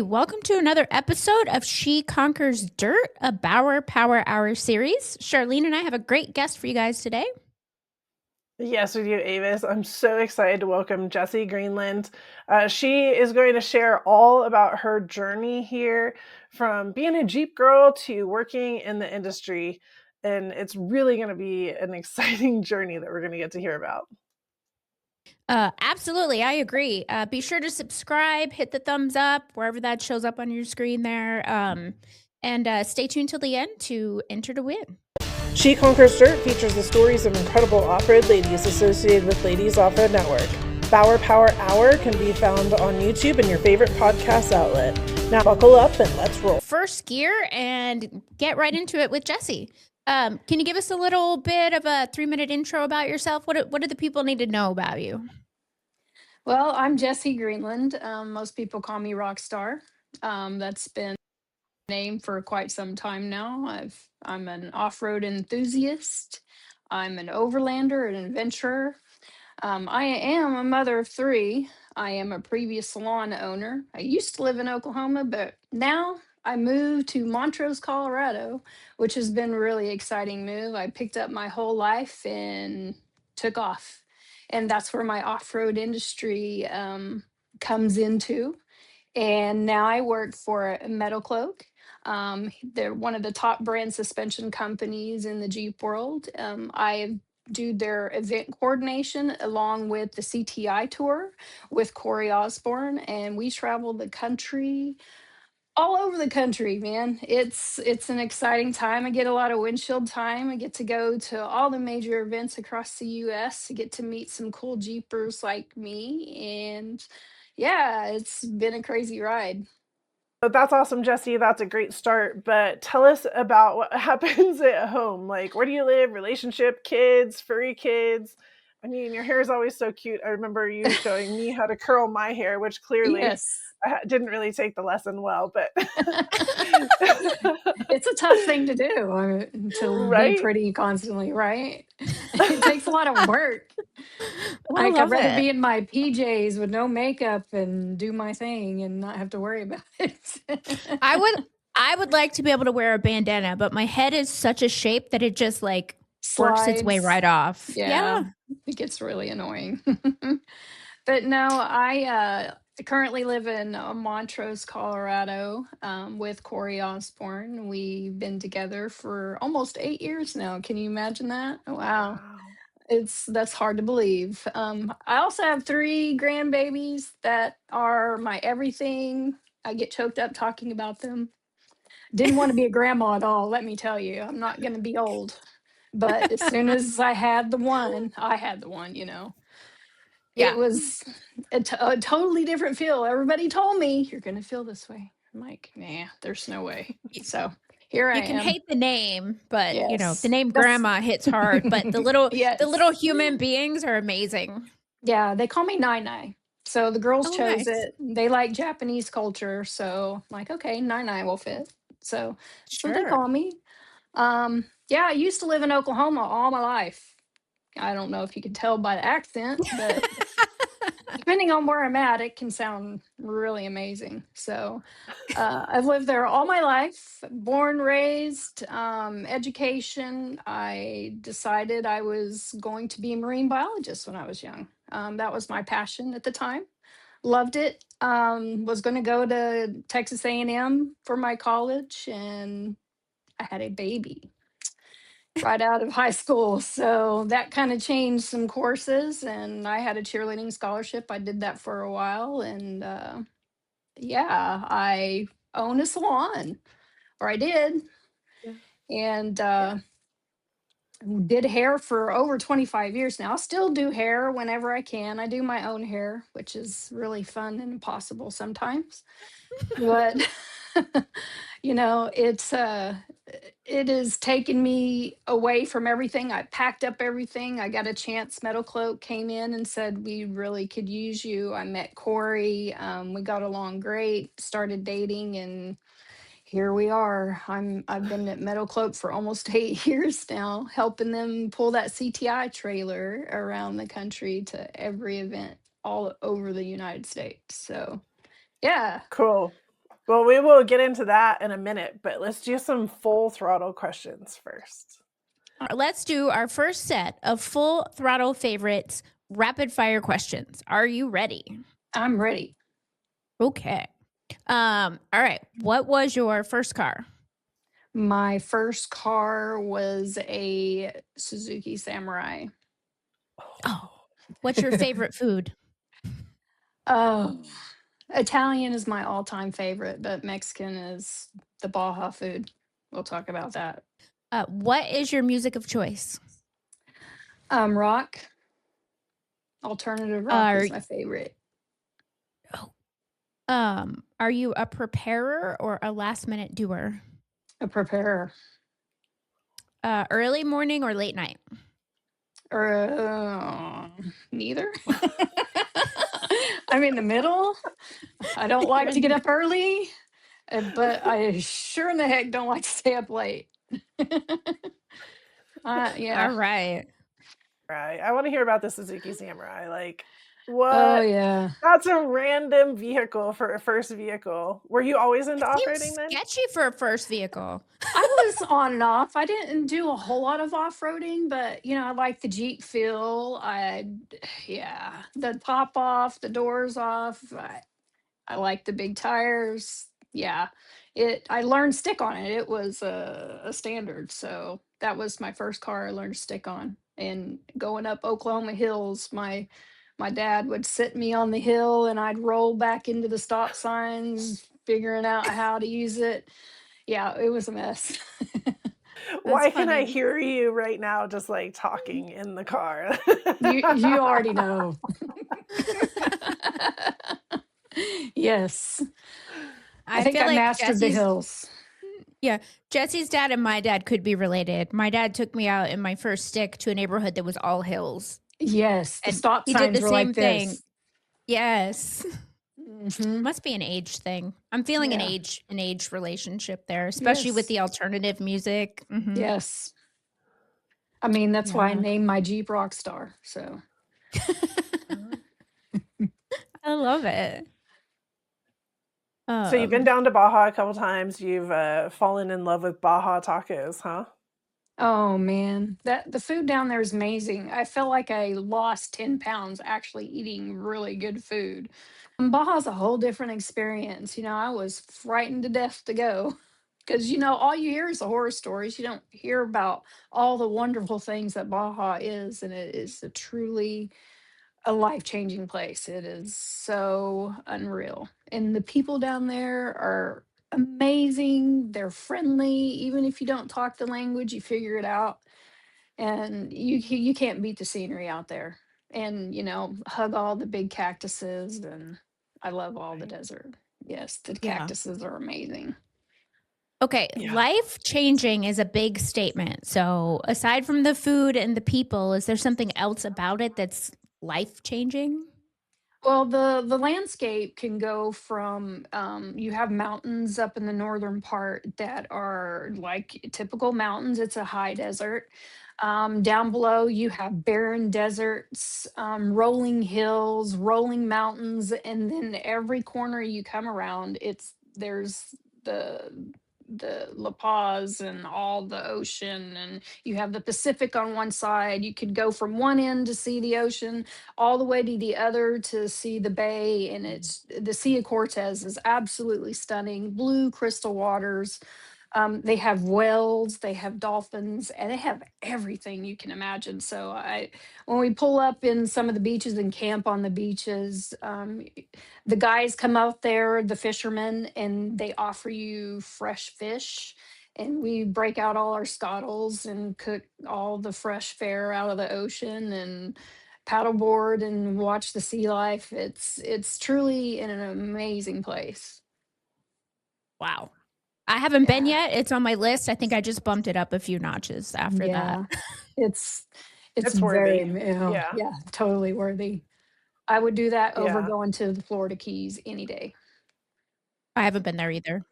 Welcome to another episode of She Conquers Dirt, a Bower Power Hour series. Charlene and I have a great guest for you guys today. Yes, we do, Avis. I'm so excited to welcome Jessy Greenland. She is going to share all about her journey here from being a Jeep girl to working in the industry. And it's really going to be an exciting journey that we're going to get to hear about. Absolutely, I agree. Be sure to subscribe, hit the thumbs up, wherever that shows up on your screen there. And stay tuned till the end to enter to win. She Conquers Dirt features the stories of incredible off-road ladies associated with Ladies Off-Road Network. Bower Power Hour can be found on YouTube and your favorite podcast outlet. Now buckle up and let's roll. First gear and get right into it with Jessy. Can you give us a little bit of a 3-minute intro about yourself? What do the people need to know about you? Well, I'm Jessy Greenland. Most people call me Rockstar. That's been the name for quite some time now. I'm an off-road enthusiast. I'm an overlander, an adventurer. I am a mother of 3. I am a previous salon owner. I used to live in Oklahoma, but now I moved to Montrose, Colorado, which has been a really exciting move. I picked up my whole life and took off. And that's where my off-road industry comes into. And now I work for Metalcloak. They're one of the top brand suspension companies in the Jeep world. I do their event coordination along with the CTI Tour with Corey Osborne, and we travel the country, all over the country, man. It's an exciting time. I get a lot of windshield time. I get to go to all the major events across the US. I get to meet some cool Jeepers like me, and yeah, it's been a crazy ride. That's awesome, Jessy. That's a great start. But tell us about what happens at home. Like, where do you live? Relationship, kids, furry kids. I mean, your hair is always so cute. I remember you showing me how to curl my hair, which clearly Yes. I didn't really take the lesson well, but It's a tough thing to do, to be right? pretty constantly, right? It takes a lot of work. I Like, I'd love rather it. be in my PJs with no makeup and do my thing and not have to worry about it. I would like to be able to wear a bandana, but my head is such a shape that it just like works its way Slides. right off. Yeah, it gets really annoying. But no, I currently live in Montrose, Colorado, with Corey Osborne. We've been together for almost 8 years now. Can you imagine that? Wow. Wow. That's hard to believe. I also have 3 grandbabies that are my everything. I get choked up talking about them. Didn't want to be a grandma at all, let me tell you. I'm not going to be old. But as soon as I had the one, Yeah. it was a totally different feel. Everybody told me, you're going to feel this way. I'm like, nah, there's no way. So here I You can am. hate the name, but you know, the Yes. name That's grandma hits hard, but the little yes. human beings are amazing. Yeah, they call me Nai Nai. So the girls Oh, chose nice. it. They like Japanese culture, so I'm like, okay, Nai Nai will fit. So that's what they Sure. call me. Yeah, I used to live in Oklahoma all my life. I don't know if you can tell by the accent, but depending on where I'm at, it can sound really amazing. So I've lived there all my life, born, raised, education. I decided I was going to be a marine biologist when I was young. That was my passion at the time. Loved it. Was going to go to Texas A&M for my college, and I had a baby right out of high school. So that kind of changed some courses, and I had a cheerleading scholarship. I did that for a while, and yeah, I own a salon, or I did, Yeah. and Yeah. did hair for over 25 years now. I still do hair whenever I can. I do my own hair, which is really fun and impossible sometimes. But it has taken me away from everything. I packed up everything. I got a chance. Metalcloak came in and said we really could use you. I met Corey. We got along great, started dating, and here we are. I've been at Metalcloak for almost 8 years now, helping them pull that CTI trailer around the country to every event all over the United States. So yeah. Cool. Well, we will get into that in a minute, but let's do some full throttle questions first. Let's do our first set of full throttle favorites rapid fire questions. Are you ready? I'm ready. Okay. All right. What was your first car? My first car was a Suzuki Samurai. Oh, what's your favorite food? Oh, Italian is my all-time favorite, but Mexican is the Baja food. We'll talk about that. What is your music of choice? Rock. Alternative rock Are is my favorite. are you a preparer or a last minute doer? A preparer. Early morning or late night? Or neither. I'm in the middle. I don't like to get up early, but I sure in the heck don't like to stay up late. Yeah. All right. Right. I want to hear about the Suzuki Samurai. Like, what? Oh yeah. That's a random vehicle for a first vehicle. Were you always into off-roading Seems then? sketchy for a first vehicle. I was on and off. I didn't do a whole lot of off-roading, but I like the Jeep feel. Yeah, the top off, the doors off. I like the big tires. Yeah, I learned stick on it. It was a standard, so that was my first car I learned to stick on. And going up Oklahoma hills, my dad would sit me on the hill, and I'd roll back into the stop signs, figuring out how to use it. Yeah, it was a mess. Why can I funny. hear you right now just like talking in the car? You already know. Yes. I think feel I like mastered the hills. Yeah, Jesse's dad and my dad could be related. My dad took me out in my first stick to a neighborhood that was all hills. Yes, the And stop he did signs the were same like thing. this. Yes. Mhm. Must be an age thing. I'm feeling an Yeah. age relationship there, especially with Yes. the alternative music. Mhm. Yes. I mean, that's why I Yeah. named my Jeep Rockstar. So I love it. So you've been down to Baja a couple times. You've fallen in love with Baja tacos, huh? oh man, the food down there is amazing. I felt like I lost 10 pounds actually eating really good food. Baja's a whole different experience. I was frightened to death to go because, all you hear is the horror stories. You don't hear about all the wonderful things that Baja is. And it is truly a life changing place. It is so unreal. And the people down there are amazing. They're friendly. Even if you don't talk the language, you figure it out. And you can't beat the scenery out there. And, hug all the big cactuses. And I love all the Right. desert. Yes, the Yeah. cactuses are amazing. Okay, Yeah. life changing is a big statement. So, aside from the food and the people, is there something else about it that's life changing? Well, the landscape can go from you have mountains up in the northern part that are like typical mountains. It's a high desert. Down below, you have barren deserts, rolling hills, rolling mountains, and then every corner you come around, there's the La Paz and all the ocean, and you have the Pacific on one side. You could go from one end to see the ocean all the way to the other to see the bay, and it's the Sea of Cortez is absolutely stunning. Blue crystal waters. They have whales, they have dolphins, and they have everything you can imagine. So when we pull up in some of the beaches and camp on the beaches, the guys come out there, the fishermen, and they offer you fresh fish. And we break out all our scottles and cook all the fresh fare out of the ocean and paddleboard and watch the sea life. It's truly an amazing place. Wow. I haven't been Yeah. yet. It's on my list. I think I just bumped it up a few notches after that. Yeah. It's It's very, worthy. Yeah. yeah, totally worthy. I would do that over Yeah. going to the Florida Keys any day. I haven't been there either.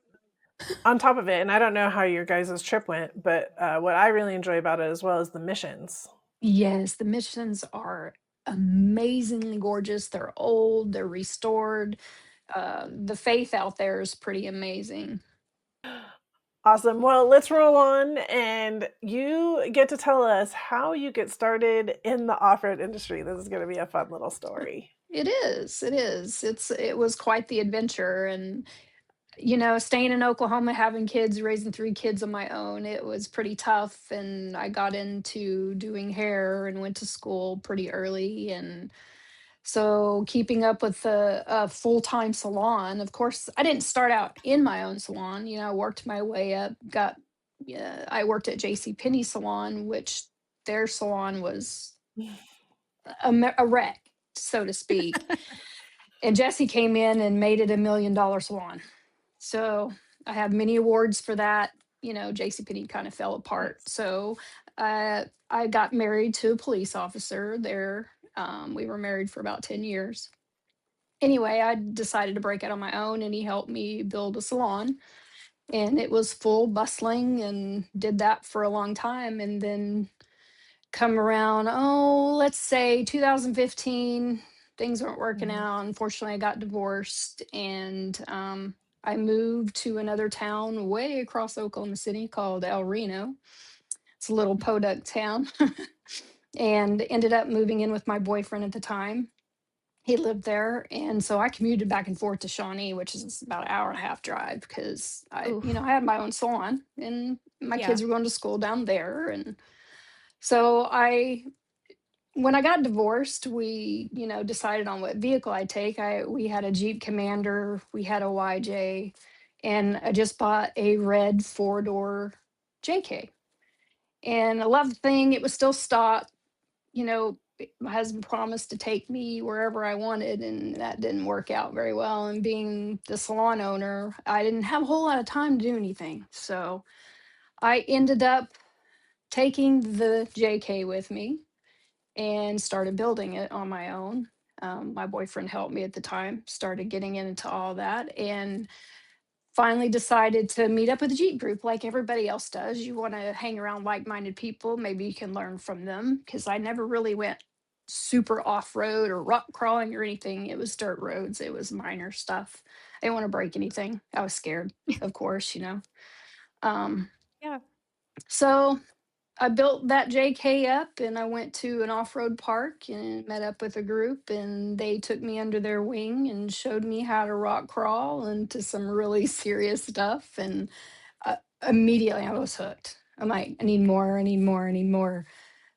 On top of it, and I don't know how your guys' trip went, but what I really enjoy about it as well is the missions. Yes, the missions are amazingly gorgeous. They're old, they're restored. The faith out there is pretty amazing. Awesome. Well, let's roll on, and you get to tell us how you get started in the off-road industry. This is gonna be a fun little story. It is. It is. It was quite the adventure, and staying in Oklahoma, having kids, raising 3 kids on my own, it was pretty tough. And I got into doing hair and went to school pretty early, and so keeping up with a full-time salon. Of course, I didn't start out in my own salon. I worked my way up. Got Yeah, I worked at JC Salon, which their salon was a wreck, so to speak. And Jesse came in and made it $1 million salon. So I have many awards for that. JCPenney kind of fell apart. Nice. So I got married to a police officer there. We were married for about 10 years. Anyway, I decided to break out on my own, and he helped me build a salon. And it was full bustling, and did that for a long time. And then come around, let's say 2015, things weren't working Mhm. out. Unfortunately, I got divorced, and I moved to another town way across Oklahoma City called El Reno. It's a little podunk town. And ended up moving in with my boyfriend at the time. He lived there, and so I commuted back and forth to Shawnee, which is about an hour and a half drive, because I Oof. had my own salon, and my Yeah. kids were going to school down there. And so when I got divorced, we, decided on what vehicle I'd take. We had a Jeep Commander, we had a YJ, and I just bought a red 4-door JK. And I loved the thing. It was still stock. My husband promised to take me wherever I wanted, and that didn't work out very well. And being the salon owner, I didn't have a whole lot of time to do anything. So I ended up taking the JK with me and started building it on my own. My boyfriend helped me at the time, started getting into all that, and finally decided to meet up with a Jeep group like everybody else does. You want to hang around like minded people. Maybe you can learn from them, because I never really went super off road or rock crawling or anything. It was dirt roads, it was minor stuff. I didn't want to break anything. I was scared, of course. Um, Yeah. so I built that JK up, and I went to an off-road park and met up with a group, and they took me under their wing and showed me how to rock crawl into some really serious stuff. And immediately I was hooked. I'm like, I need more, I need more, I need more.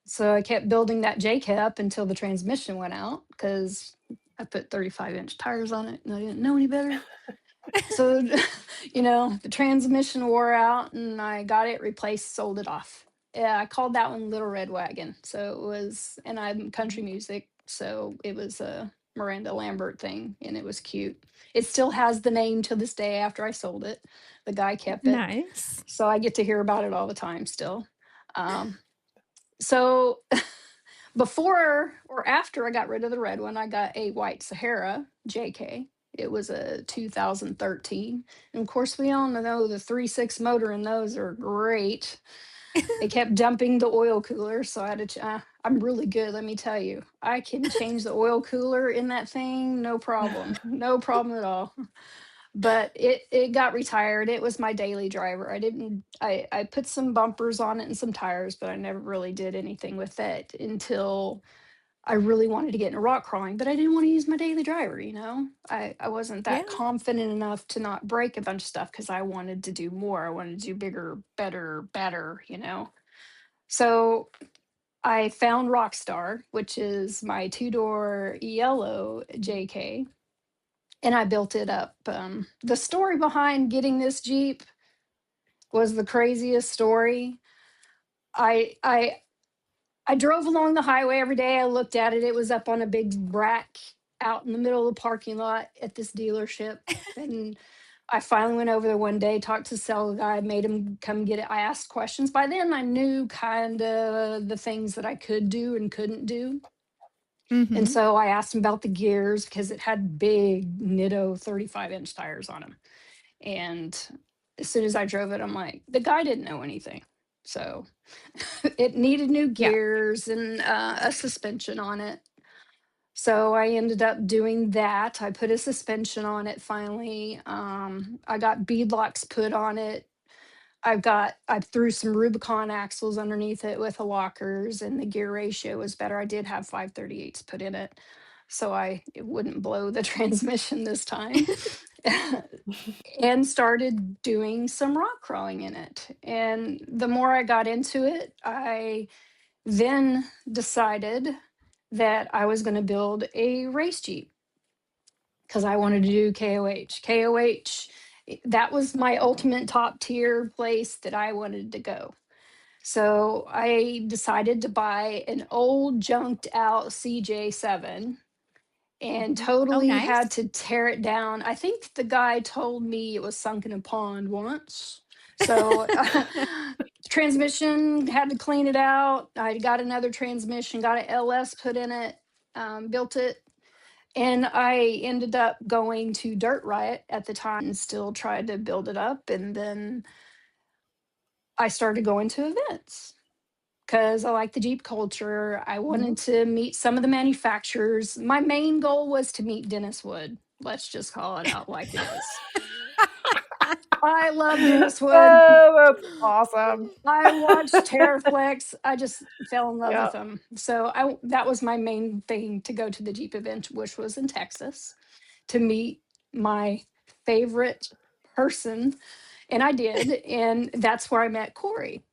So I kept building that JK up until the transmission went out, because I put 35-inch tires on it and I didn't know any better. So, the transmission wore out, and I got it replaced, sold it off. Yeah, I called that one Little Red Wagon. So it was, and I'm country music. So it was a Miranda Lambert thing, and it was cute. It still has the name to this day after I sold it. The guy kept it. Nice. So I get to hear about it all the time still. Um, so before or after I got rid of the red one, I got a white Sahara JK. It was a 2013. And of course, we all know the 3.6 motor in those are great. They kept dumping the oil cooler. So I had to, I'm really good, let me tell you. I can change the oil cooler in that thing, no problem. No problem at all. But it got retired. It was my daily driver. I put some bumpers on it and some tires, but I never really did anything with it until I really wanted to get into rock crawling, but I didn't want to use my daily driver. I wasn't Yeah. that confident enough to not break a bunch of stuff, because I wanted to do more. I wanted to do bigger, better. So I found Rockstar, which is my 2-door yellow JK, and I built it up. The story behind getting this Jeep was the craziest story. I I drove along the highway every day. I looked at it. It was up on a big rack out in the middle of the parking lot at this dealership. And I finally went over there one day, talked to the sales guy, made him come get it. I asked questions. By then, I knew kind of the things that I could do and couldn't do. And Mhm. so I asked him about the gears, because it had big Nitto 35-inch tires on them. And as soon as I drove it, I'm like, the guy didn't know anything. So it needed new Yeah. gears and a suspension on it. So I ended up doing that. I put a suspension on it finally. I got bead locks put on it. I threw some Rubicon axles underneath it with the lockers, and the gear ratio was better. I did have 538s put in it, so it wouldn't blow the transmission this time. And started doing some rock crawling in it. And the more I got into it, I then decided that I was going to build a race Jeep because I wanted to do KOH. KOH, that was my ultimate top tier place that I wanted to go. So I decided to buy an old junked out CJ7 and Oh, totally had nice. to tear it down. I think the guy told me it was sunk in a pond once. So transmission, had to clean it out. I got another transmission, got an LS put in it, built it. And I ended up going to Dirt Riot at the time and still tried to build it up. And then I started going to events because I like the Jeep culture. I wanted Mhm. to meet some of the manufacturers. My main goal was to meet Dennis Wood. Let's just call it out like it is. I love Dennis Wood. Oh, that's awesome. I watched Terraflex. I just fell in love with Yeah. them. So that was my main thing to go to the Jeep event, which was in Texas, to meet my favorite person. And I did. And that's where I met Corey.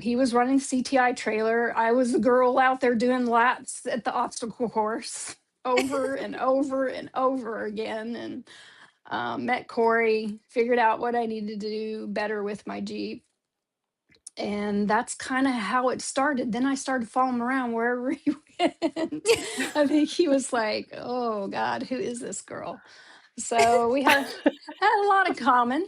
He was running CTI trailer. I was the girl out there doing laps at the obstacle course over and over and over again. And met Corey, figured out what I needed to do better with my Jeep. And that's kind of how it started. Then I started following him around wherever he went. I think he was like, oh God, who is this girl? So we had a lot in common.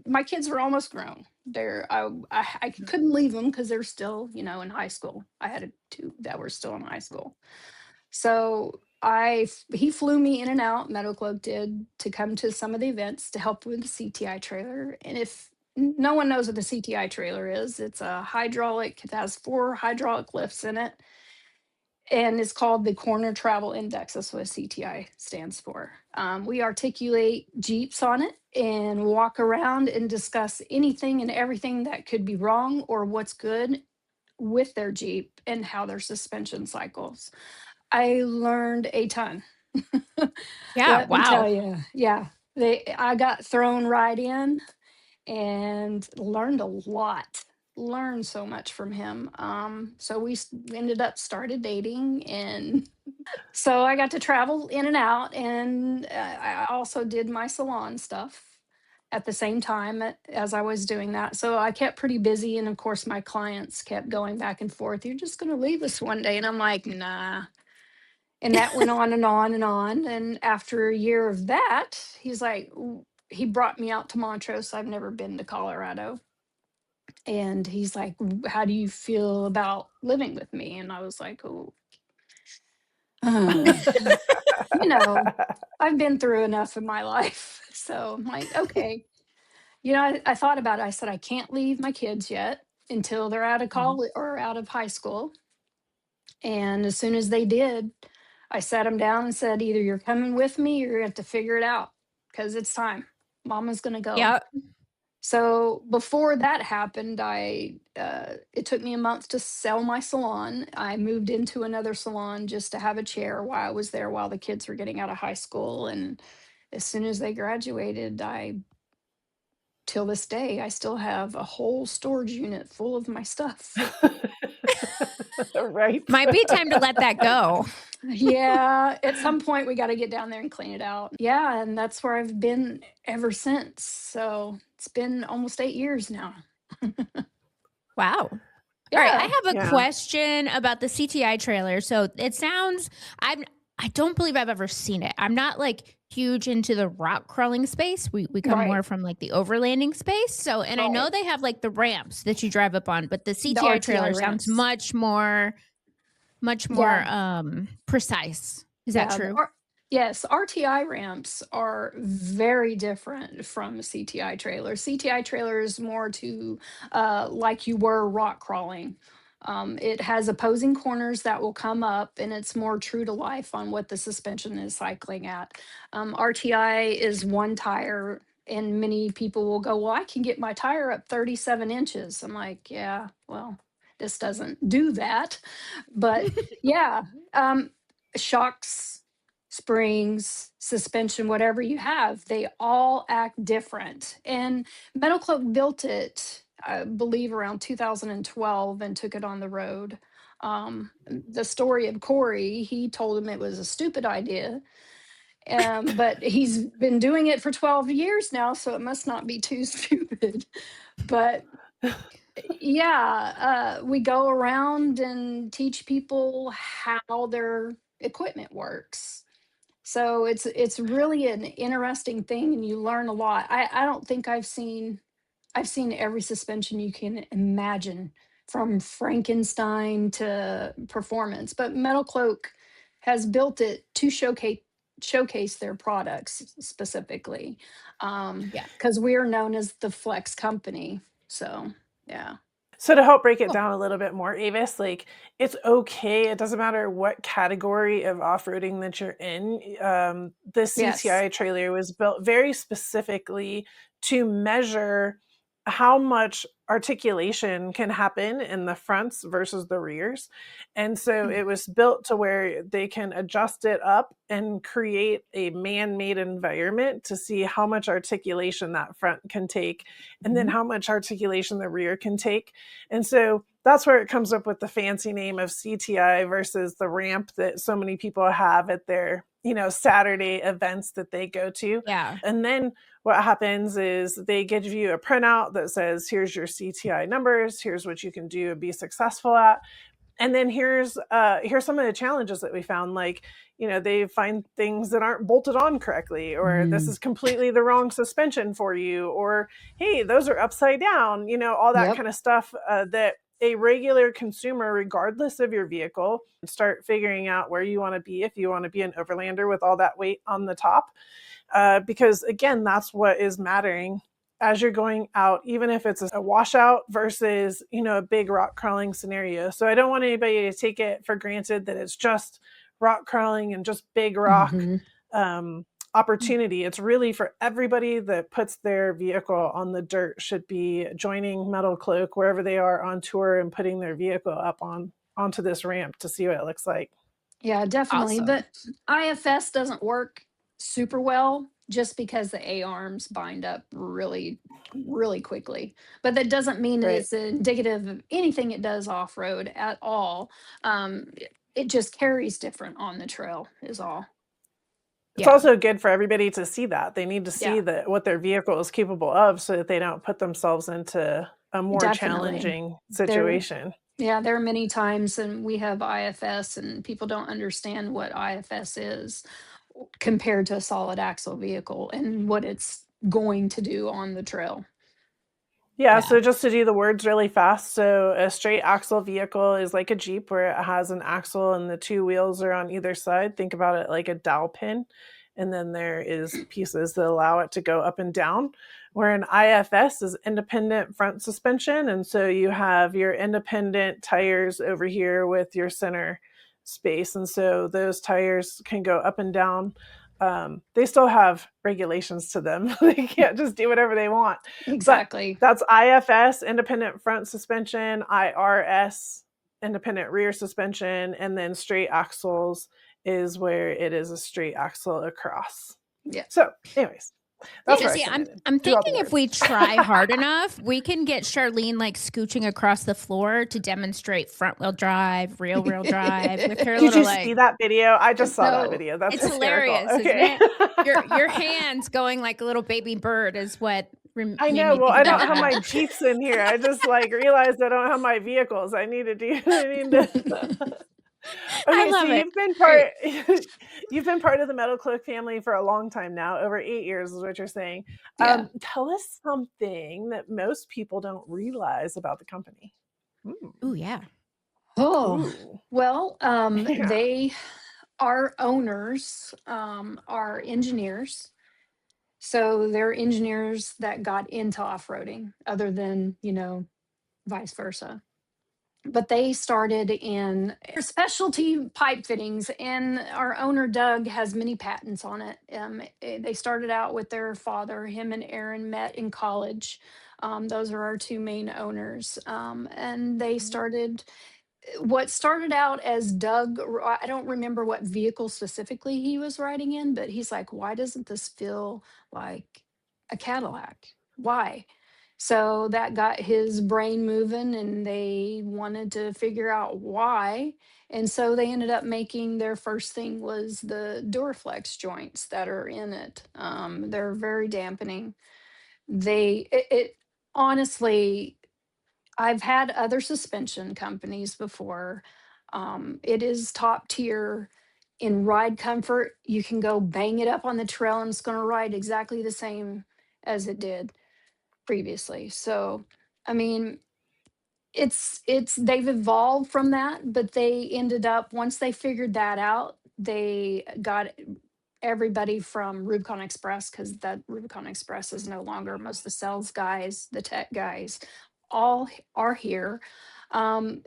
My kids were almost grown. I couldn't leave them because they're still, in high school. I had two that were still in high school. So he flew me in and out, Metalcloak did, to come to some of the events to help with the CTI trailer. And if no one knows what the CTI trailer is, it's a hydraulic, it has 4 hydraulic lifts in it. And it's called the Corner Travel Index. That's what CTI stands for. We articulate Jeeps on it and walk around and discuss anything and everything that could be wrong or what's good with their Jeep and how their suspension cycles. I learned a ton. Yeah, Let me tell wow. you. Yeah. I got thrown right in and learned a lot. Learned so much from him. So we ended up started dating, and so I got to travel in and out, and I also did my salon stuff at the same time as I was doing that. So I kept pretty busy, and of course my clients kept going back and forth. You're just going to leave us one day, and I'm like, nah. And that went on and on and on. And after a year of that, he brought me out to Montrose. I've never been to Colorado. And he's like, how do you feel about living with me? And I was like, oh, uh, you know, I've been through enough in my life. So I'm like, okay. I thought about it. I said, I can't leave my kids yet until they're out of Mhm. college or out of high school. And as soon as they did, I sat them down and said, either you're coming with me or you're going to have to figure it out because it's time. Mama's going to go. Yep. So before that happened, it took me a month to sell my salon. I moved into another salon just to have a chair while I was there while the kids were getting out of high school. And as soon as they graduated, till this day, I still have a whole storage unit full of my stuff. Right. Might be time to let that go. Yeah, at some point we got to get down there and clean it out. Yeah, and that's where I've been ever since. So it's been almost 8 years now. Wow. All right, Yeah. I have a Yeah. question about the CTI trailer. So it sounds I don't believe I've ever seen it. I'm not like huge into the rock crawling space. We come Right. more from like the overlanding space. So and I know Right. they have like the ramps that you drive up on, but the The CTI RTI trailer sounds ramps. much more Yeah. precise. Is that Yeah. true? Yes, RTI ramps are very different from CTI trailers. CTI trailer is more to like you were rock crawling. It has opposing corners that will come up, and it's more true to life on what the suspension is cycling at. RTI is one tire, and many people will go, well, I can get my tire up 37 inches. I'm like, yeah, well, this doesn't do that. But yeah, um, shocks, springs, suspension, whatever you have, they all act different. And Metalcloak built it, I believe, around 2012 and took it on the road. The story of Corey, he told him it was a stupid idea, but he's been doing it for 12 years now, so it must not be too stupid. But yeah, we go around and teach people how their equipment works. So it's really an interesting thing, and you learn a lot. I don't think I've seen every suspension you can imagine, from Frankenstein to performance, but Metal Cloak has built it to showcase their products specifically, Yeah. because we are known as the Flex Company. So yeah, So to help break it Cool. down a little bit more, Avis, like it's okay. It doesn't matter what category of off-roading that you're in. The yes, CTI trailer was built very specifically to measure how much articulation can happen in the fronts versus the rears. And so Mm. it was built to where they can adjust it up and create a man-made environment to see how much articulation that front can take and then Mhm. how much articulation the rear can take. And so that's where it comes up with the fancy name of CTI versus the ramp that so many people have at their, Saturday events that they go to. Yeah. And then what happens is they give you a printout that says, here's your CTI numbers, here's what you can do and be successful at. And then here's some of the challenges that we found, like, they find things that aren't bolted on correctly, or this Mhm. is completely the wrong suspension for you, or hey, those are upside down, all that Yep. kind of stuff, that a regular consumer, regardless of your vehicle, start figuring out where you want to be if you want to be an overlander with all that weight on the top. Because again, that's what is mattering as you're going out, even if it's a washout versus, a big rock crawling scenario. So I don't want anybody to take it for granted that it's just rock crawling and just big rock Hmm. opportunity. It's really for everybody that puts their vehicle on the dirt should be joining Metal Cloak wherever they are on tour and putting their vehicle up onto this ramp to see what it looks like. Yeah, definitely. Awesome. The IFS doesn't work super well just because the A arms bind up really, really quickly. But that doesn't mean that Right. it's indicative of anything it does off road at all. It just carries different on the trail, is all. It's Yeah. also good for everybody to see that. They need to see Yeah, that what their vehicle is capable of so that they don't put themselves into a more definitely. challenging There, situation. yeah, there are many times, and we have IFS, and people don't understand what IFS is compared to a solid axle vehicle and what it's going to do on the trail. Yeah, Yeah. so just to do the words really fast. So a straight axle vehicle is like a Jeep where it has an axle and the two wheels are on either side. Think about it like a dowel pin. And then there is pieces that allow it to go up and down. Where an IFS is independent front suspension. And so you have your independent tires over here with your center space. And so those tires can go up and down. They still have regulations to them. They can't just do whatever they want. But Exactly. that's IFS, independent front suspension, IRS, independent rear suspension, and then straight axles is where it is a straight axle across. Yeah. So, anyways, Yeah. that's where I Jesse, come I'm in. I'm Do all the thinking if we words. try hard enough, we can get Charlene like scooching across the floor to demonstrate front wheel drive, rear wheel drive with her Did little you see like that video? I just saw that No. video. That's it's hysterical. hilarious, isn't Okay. it? Your hands going like a little baby bird is what I made know. me Well, think I about don't have that. my Jeeps in here. I just like realized I don't have my vehicles. I need to do. I need to. I Okay, so love it. you've been Great. part you've been part of the Metal Cloak family for a long time now, over 8 years is what you're saying. Yeah. Tell us something that most people don't realize about the company. Mm, Ooh, yeah. Oh, ooh. well, Yeah. they our owners are engineers. So they're engineers that got into off-roading other than, vice versa. but they started in specialty pipe fittings, and our owner Doug has many patents on it. They started out with their father. Him and Aaron met in college. Those are our two main owners, and they Mhm. started what started out as Doug. I don't remember what vehicle specifically he was riding in, but he's like, why doesn't this feel like a Cadillac? Why? So that got his brain moving, and they wanted to figure out why. And so they ended up making their first thing was the Duraflex joints that are in it. They're very dampening. It honestly, I've had other suspension companies before. It is top tier in ride comfort. You can go bang it up on the trail and it's going to ride exactly the same as it did previously. So, I mean, it's they've evolved from that, but they ended up once they figured that out, they got everybody from Rubicon Express, because that Rubicon Express is no longer, most of the sales guys, the tech guys, all are here.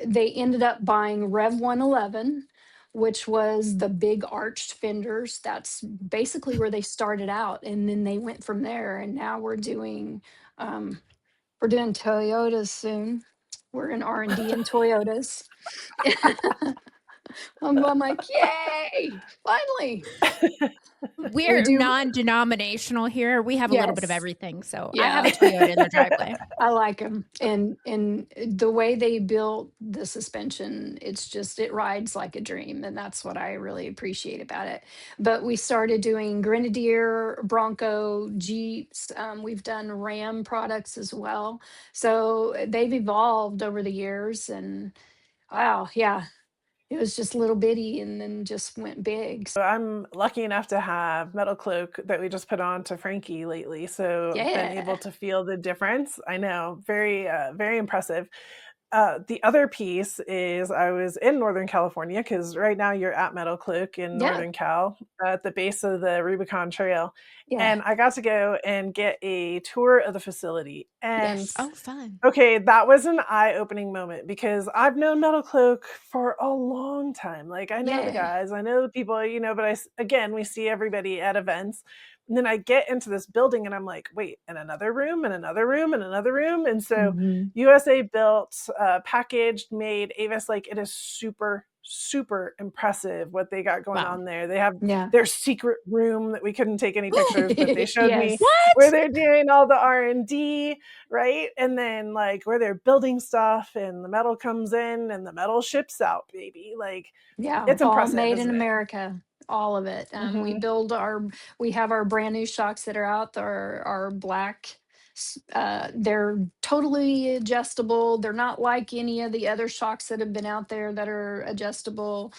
They ended up buying Rev 111, which was the big arched fenders. That's basically where they started out, and then they went from there. And now um, we're doing Toyotas soon. We're in R&D in Toyotas. I'm like, yay! Finally, we We're do. non-denominational here. We have a little bit of Yes, everything. So I have yeah. a Toyota in the driveway. I like them, and the way they built the suspension, it's just it rides like a dream, and that's what I really appreciate about it. But we started doing Grenadier, Bronco, Jeeps. We've done Ram products as well, so they've evolved over the years. And wow, yeah, it was just little bitty, and then just went big. So I'm lucky enough to have Metalcloak that we just put on to Frankie lately, so I've been able Yeah, to feel the difference. I know, very impressive. The other piece is I was in Northern California because right now you're at Metalcloak in yeah, Northern Cal at the base of the Rubicon Trail. yeah, And I got to go and get a tour of the facility. And yes, Oh, fun. okay, that was an eye-opening moment because I've known Metalcloak for a long time. Like, I know the yeah, guys, I know the people, but again, we see everybody at events. And then I get into this building and I'm like, wait, and another room, and another room, and another room. And so hmm, USA built, packaged, made Avis. Like, it is super, super impressive what they got going Wow. on there. They have yeah, their secret room that we couldn't take any pictures, but they showed me yes. where What? they're doing all the R&D, right? And then like where they're building stuff and the metal comes in and the metal ships out, baby. Like, Yeah, it's all impressive, made in isn't it? America, all of it. Hmm. We have our brand new shocks that are out. They're our black. They're totally adjustable. They're not like any of the other shocks that have been out there that are adjustable.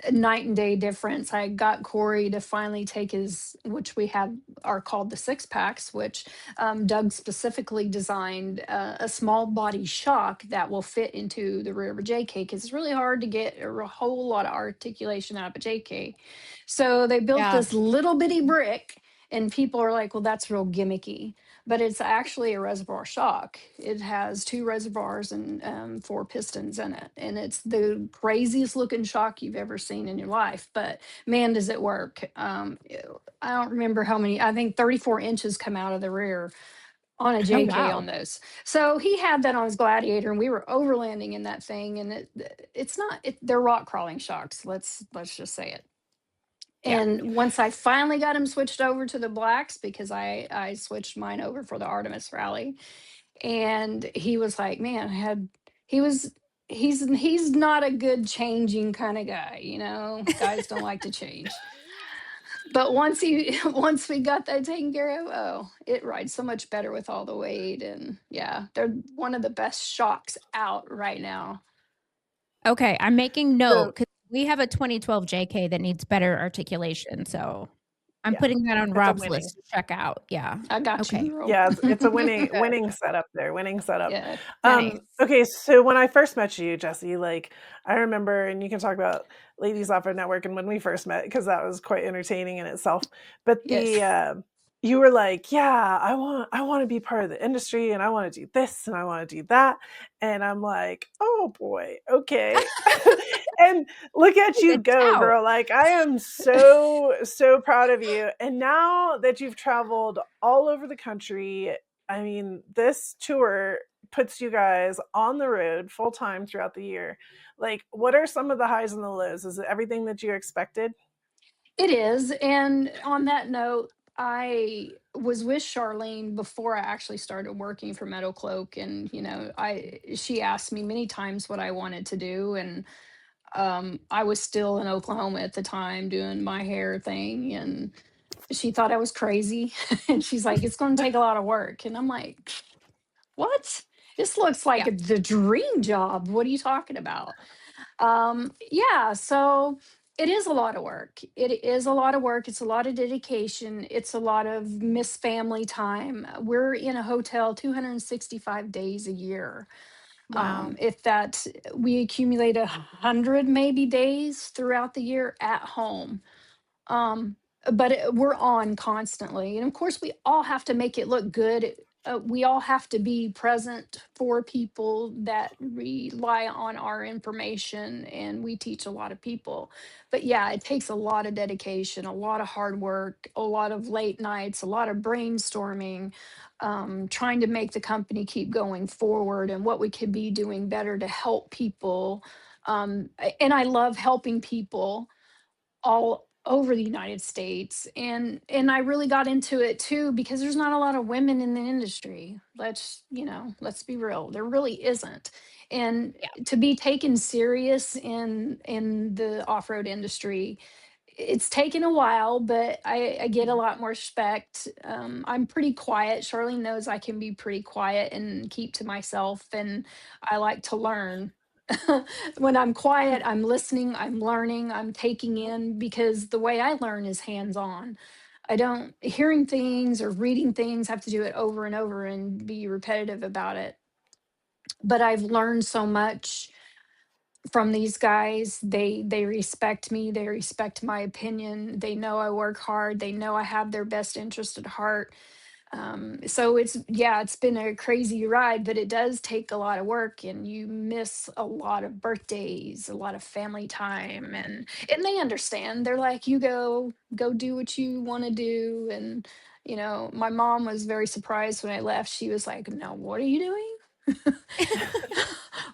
A night and day difference. I got Corey to finally take his, which we have are called the six packs, which Doug specifically designed a small body shock that will fit into the rear of a JK, because it's really hard to get a whole lot of articulation out of a JK. So they built Yeah. this little bitty brick, and people are like, well, that's real gimmicky. But it's actually a reservoir shock. It has two reservoirs and four pistons in it. And it's the craziest looking shock you've ever seen in your life. But man, does it work. I don't remember how many, I think 34 inches come out of the rear on a Oh, JK wow. on those. So he had that on his Gladiator, and we were overlanding in that thing. And it's not, they're rock crawling shocks. Let's just say it. Yeah. And once I finally got him switched over to the blacks, because I switched mine over for the Artemis Rally, and he was like, "Man, I had he was he's not a good changing kind of guy, you know. Guys don't like to change." But once he once we got that taken care of, oh, it rides so much better with all the weight. And yeah, they're one of the best shocks out right now. Okay. I'm making note So because we have a 2012 JK that needs better articulation. So I'm yeah, putting that on it's a Rob's winning. list to check out. Yeah. I got you, Okay. girl. Yeah, it's a winning setup there, winning setup. Yeah. Nice. Okay, so when I first met you, Jessy, like I remember, and you can talk about Ladies Off Road Network and when we first met because that was quite entertaining in itself. But Yes. you were like, yeah, I want to be part of the industry, and I want to do this and I want to do that. And I'm like, oh boy, okay. And look at you It's go, out. girl. Like, I am so proud of you. And now that you've traveled all over the country, I mean, this tour puts you guys on the road full time throughout the year. Like, what are some of the highs and the lows? Is it everything that you expected? It is. And on that note, I was with Charlene before I actually started working for Metalcloak. And, she asked me many times what I wanted to do. And I was still in Oklahoma at the time doing my hair thing. And she thought I was crazy. And she's like, it's going to take a lot of work. And I'm like, what? This looks like Yeah. the dream job. What are you talking about? Yeah, so it is a lot of work. It is a lot of work. It's a lot of dedication. It's a lot of miss family time. We're in a hotel 265 days a year. Wow. If that We accumulate 100 maybe days throughout the year at home. um but we're on constantly, and of course we all have to make it look good. We all have to be present for people that rely on our information, and we teach a lot of people. But yeah, it takes a lot of dedication, a lot of hard work, a lot of late nights, a lot of brainstorming, trying to make the company keep going forward and what we could be doing better to help people. And I love helping people all over the United States. And I really got into it too because there's not a lot of women in the industry. Let's be real. There really isn't. And Yeah. to be taken serious in the off-road industry, it's taken a while, but I get a lot more respect. I'm pretty quiet. Charlene knows I can be pretty quiet and keep to myself, and I like to learn. When I'm quiet, I'm listening, I'm learning, I'm taking in, because the way I learn is hands on. I don't hearing things or reading things, have to do it over and over and be repetitive about it. But I've learned so much from these guys. They respect me, they respect my opinion, they know I work hard, they know I have their best interest at heart. So it's been a crazy ride, but it does take a lot of work, and you miss a lot of birthdays, a lot of family time. And they understand. They're like, you go do what you want to do. And my mom was very surprised when I left. She was like, now what are you doing?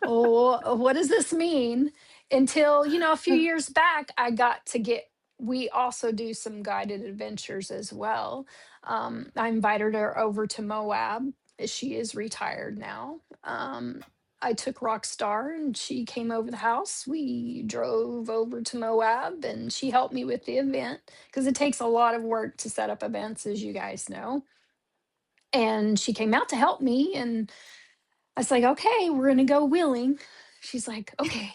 Oh, what does this mean? Until, a few years back, I got to get, we also do some guided adventures as well. I invited her over to Moab. She is retired now. I took Rockstar and she came over the house. We drove over to Moab and she helped me with the event because it takes a lot of work to set up events, as you guys know. And she came out to help me, and I was like, okay, we're going to go wheeling. She's like, okay.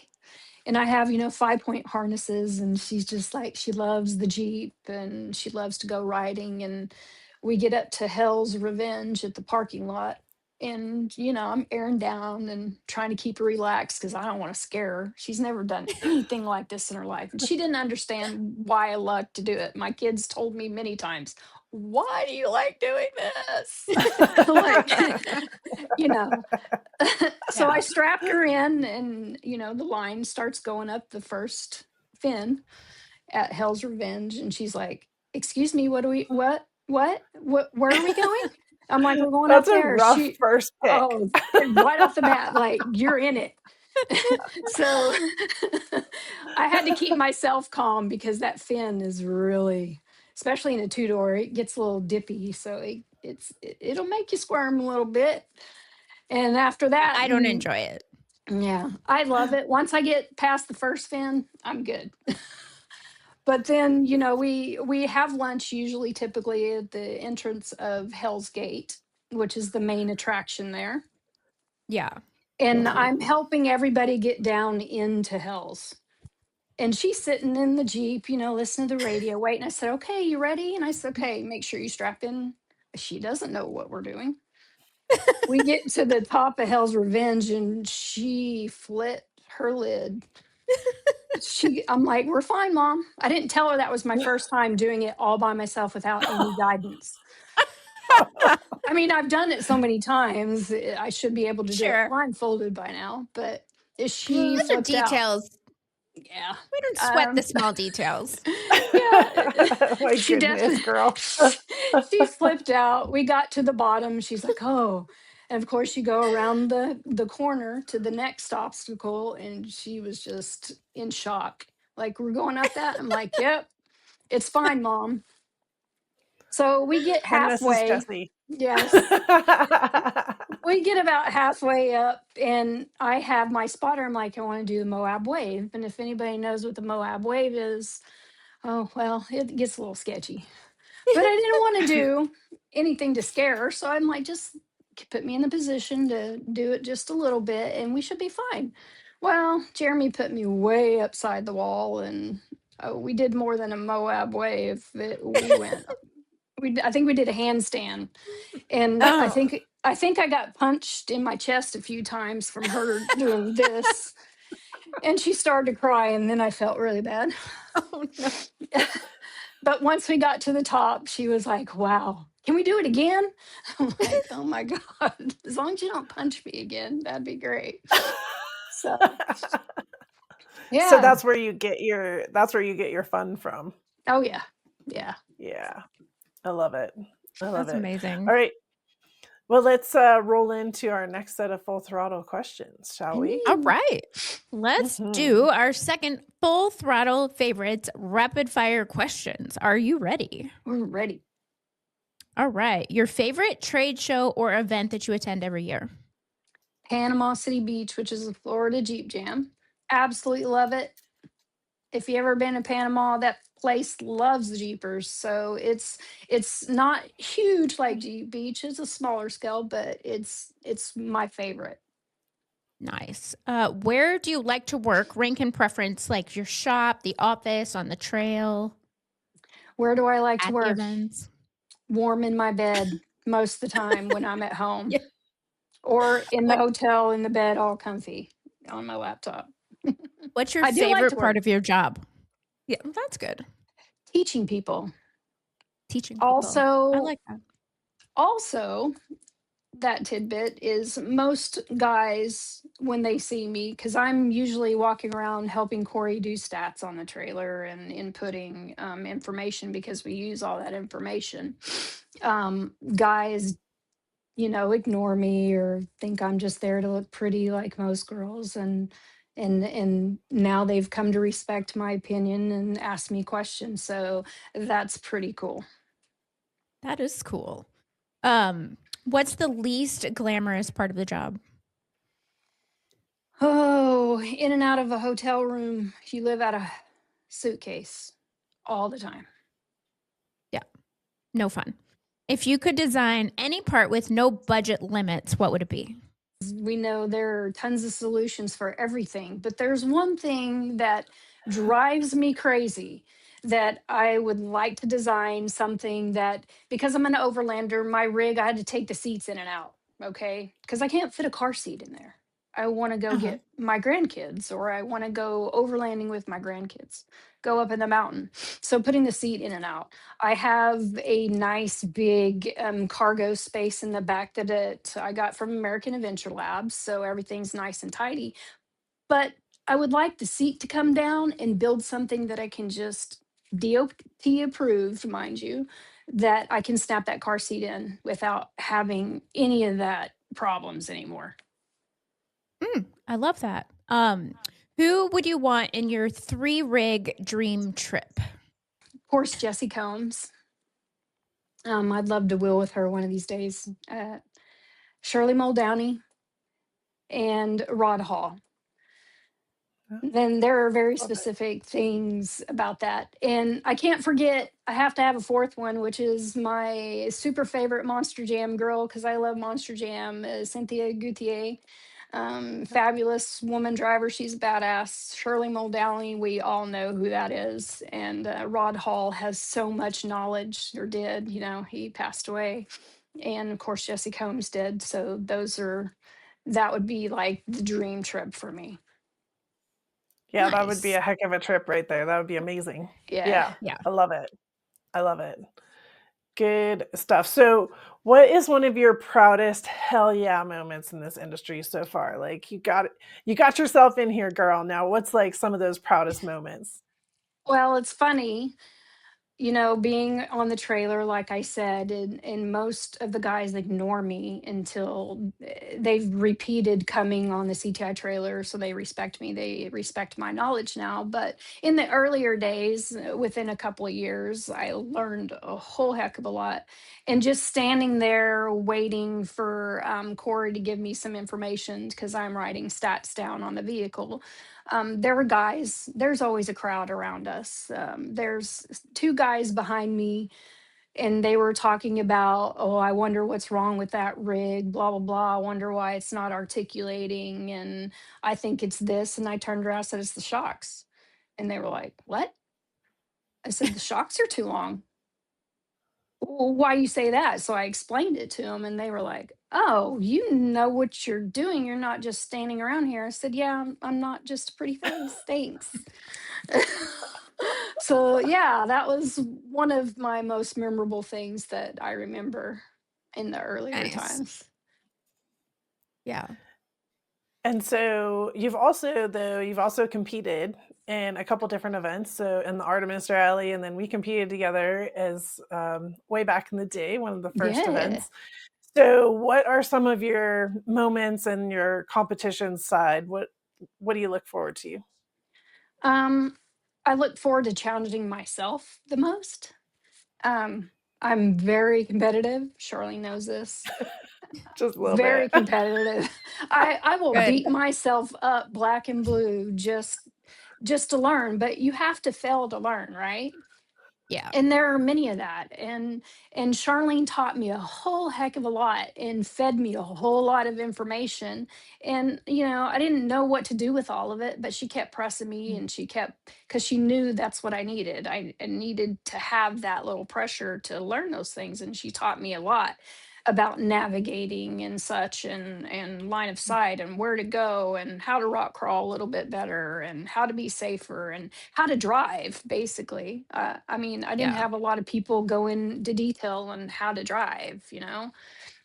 And I have, 5-point harnesses, and she's just like, she loves the Jeep and she loves to go riding. And we get up to Hell's Revenge at the parking lot. And, I'm airing down and trying to keep her relaxed because I don't want to scare her. She's never done anything like this in her life. And she didn't understand why I like to do it. My kids told me many times, why do you like doing this? Like, you know, so I Yeah. strapped her in, and the line starts going up the first fin at Hell's Revenge, and she's like, "Excuse me, what do we what where are we going?" I'm like, "We're going up That's a there." rough She first pick. Oh, right off the bat, like, you're in it. So I had to keep myself calm because that fin is really, especially in a two-door, it gets a little dippy, so it'll make you squirm a little bit. And after that, I don't enjoy it. yeah, I love it. Once I get past the first fin, I'm good. But then, we have lunch usually typically at the entrance of Hell's Gate, which is the main attraction there. Yeah. And I'm helping everybody get down into Hell's. And she's sitting in the Jeep, listening to the radio, waiting. I said, okay, you ready? And I said, okay, make sure you strap in. She doesn't know what we're doing. We get to the top of Hell's Revenge and she flipped her lid. I'm like, we're fine, mom. I didn't tell her that was my first time doing it all by myself without any guidance. I mean, I've done it so many times. I should be able to do it Sure. blindfolded by now. But she Those are flipped out. details. Yeah. We don't sweat the small details. Yeah. My She goodness, definitely girl. she flipped out. We got to the bottom. She's like, "Oh." And of course you go around the corner to the next obstacle, and she was just in shock. Like, "We're going up that?" I'm like, "Yep, it's fine, Mom." So we get And this is halfway. Jessy. Yes. We get about halfway up, and I have my spotter. I'm like, "I want to do the Moab wave." And if anybody knows what the Moab wave is, oh, well, it gets a little sketchy. But I didn't want to do anything to scare her. So I'm like, just put me in the position to do it just a little bit, and we should be fine. Well, Jeremy put me way upside the wall, and we did more than a Moab wave. We went, I think we did a handstand. And I Oh, think I got punched in my chest a few times from her doing this. And she started to cry, and then I felt really bad. oh no. But once we got to the top, she was like, "Wow, can we do it again?" I'm like, "Oh my God, as long as you don't punch me again, that'd be great." So, So yeah. that's where you get your fun from. Oh, yeah. Yeah. Yeah. I love it. I love That's it. amazing. All right. Well, let's roll into our next set of full throttle questions, shall we? All Ooh. right. Let's Mhm. do our second full throttle favorites rapid fire questions. Are you ready? We're ready. All right. Your favorite trade show or event that you attend every year? Panama City Beach, which is a Florida Jeep Jam. Absolutely love it. If you ever been to Panama, that place loves the Jeepers. So it's not huge like Jeep Beach. It's a smaller scale, but it's my favorite. Nice. Where do you like to work? Rank and preference, like your shop, the office, on the trail, Where do I like to at the work? events? Warm in my bed most of the time when I'm at home, Yeah. or in the What hotel in the bed all comfy on my laptop. What's your I do like favorite to part work of your job? Yeah, well, that's good. teaching people. Teaching people. I Also, like that. also that tidbit is most guys when they see me, because I'm usually walking around helping Corey do stats on the trailer and inputting information because we use all that information. Guys, ignore me or think I'm just there to look pretty like most girls, and now they've come to respect my opinion and ask me questions. So that's pretty cool. That is cool. What's the least glamorous part of the job? Oh, in and out of a hotel room, you live out a suitcase all the time. Yeah, no fun. If you could design any part with no budget limits, what would it be? We know there are tons of solutions for everything, but there's one thing that drives me crazy, that I would like to design something that, because I'm an overlander, my rig, I had to take the seats in and out, okay? Because I can't fit a car seat in there. I want to go Uh-huh. get my grandkids, or I want to go overlanding with my grandkids, go up in the mountain. So putting the seat in and out. I have a nice big cargo space in the back that I got from American Adventure Labs, so everything's nice and tidy. But I would like the seat to come down and build something that I can just DOT approved, mind you, that I can snap that car seat in without having any of that problems anymore. I love that. Who would you want in your 3-rig dream trip? Of course, Jesse Combs. I'd love to wheel with her one of these days. Shirley Muldowney and Rod Hall. Then there are very Love it. specific things about that. And I can't forget, I have to have a fourth one, which is my super favorite Monster Jam girl, because I love Monster Jam, Cynthia Guthier. Fabulous woman driver. She's a badass. Shirley Muldowney, we all know who that is. And Rod Hall has so much knowledge, or did, he passed away. And of course, Jesse Combs did. So that would be like the dream trip for me. Yeah, that would be Nice. a heck of a trip right there. That would be amazing. Yeah. Yeah, Yeah. I love it. I love it. Good stuff. So, What is one of your proudest hell yeah moments in this industry so far? Like you got yourself in here, girl. Now what's like some of those proudest moments? Well, it's funny, being on the trailer, like I said, and most of the guys ignore me until they've repeated coming on the CTI trailer. So they respect me. They respect my knowledge now. But in the earlier days, within a couple of years, I learned a whole heck of a lot. And just standing there waiting for Corey to give me some information because I'm writing stats down on the vehicle. There were guys, there's always a crowd around us. There's two guys behind me, and they were talking about, oh, I wonder what's wrong with that rig, blah, blah, blah. I wonder why it's not articulating. And I think it's this. And I turned around and said, it's the shocks. And they were like, what? I said, the shocks are too long. Well, why you say that? So I explained it to them, and they were like, oh, you know what you're doing. You're not just standing around here. I said, yeah, I'm not just a pretty face. Thanks. So yeah, that was one of my most memorable things that I remember in the earlier Nice. times. Yeah. And so you've also competed in a couple different events. So in the Artemis Rally, and then we competed together as way back in the day, one of the first Yeah. events. So what are some of your moments and your competition side? What do you look forward to? Um, I look forward to challenging myself the most. Um, I'm very competitive. Charlene knows this. Just a little bit. Very competitive. I will Good. beat myself up black and blue just to learn, but you have to fail to learn, right? Yeah. And there are many of that, and Charlene taught me a whole heck of a lot and fed me a whole lot of information. And I didn't know what to do with all of it, but she kept pressing me, and she kept, because she knew that's what I needed. I needed to have that little pressure to learn those things, and she taught me a lot about navigating and such, and line of sight, and where to go, and how to rock crawl a little bit better, and how to be safer, and how to drive, basically. I mean, I didn't Yeah. have a lot of people go into detail on how to drive,